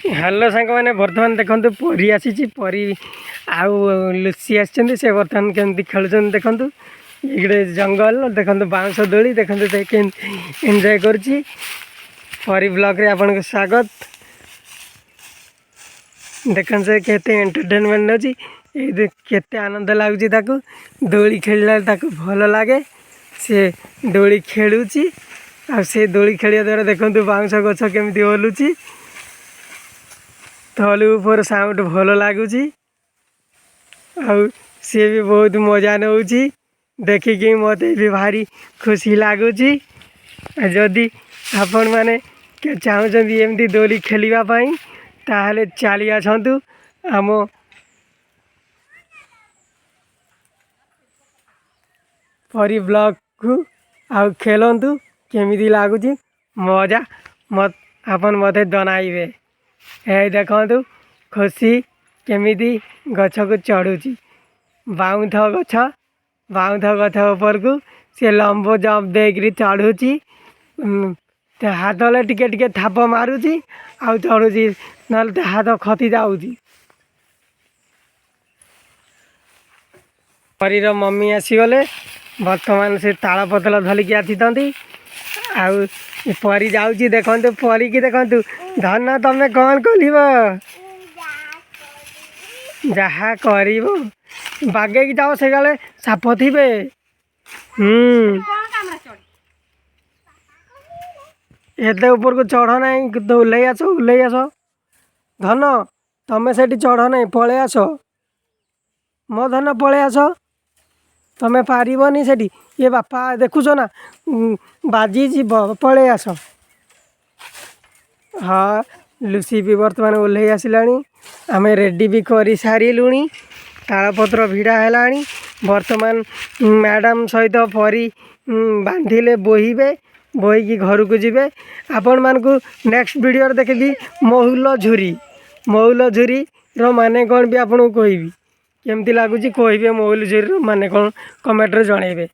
Hello सांग मैंने बर्तमान देखो परी आसी परी आउ लुसी आसी से बर्तमान केमती खेलुं देखु ये जंगल देखो बाउंस दोली देखो एंजॉय करुच्ची परी ब्लॉग रे आपन स्वागत देखन से केते एंटरटेनमेंट अच्छी ये केते आनंद लगुच दोली खेलला भल लगे से दोली खेलुची आ से दोली खेलिया द्वारा देखो बाउंस गछ केमती हलुची तलू ऊपर साउंड भल लगुच सी भी बहुत मजा नौ देखिक मत भी भारी खुशी लगुच जदि आपण मैंने चाहते एमती दोली खेलवाई ताहले चली आसतु आम परी ब्लॉग को आउ खेलतु केमी लगुच मजा मत आपन मत जनाइबे ए देखु खुशी केमी गछ को चढ़ुची बाउंथ गछ ऊपर को सी लंबो जंप देकर चढ़ुची हाथ ले टिके टिके थाप मारुची आउ चढ़ुची ना हाथ खती जाऊँगी परीर मम्मी आसीगले बर्तमान से ताल पतल धलिकी आसी आउ परी जाऊँगी देखु परी की देखु धन तमें कौन कर जहा कर बागे की जाओ से गले साप थे एते ऊपर को चढ़ ना तो ओल्लै आस धन तमें से चढ़ ना पलि आस मो धन पलि आस तमें पारबनी से ये बापा देखुच ना बाजी जीव पलि आस हाँ लुसी भी बर्तमान ओल्लै आसला आम रेडी भी कर सारूँ तालपत्र भिड़ा है बर्तमान मैडम सहित परी बांधिले बोहिबे बोईकी घर को जीवे आपण मानकु नेक्स्ट वीडियो देखी महुल झुरी माने कौन भी आपको कहबी केमती लगुच कहे महुल झुरी माने कौन कमेंट रे जनइबे।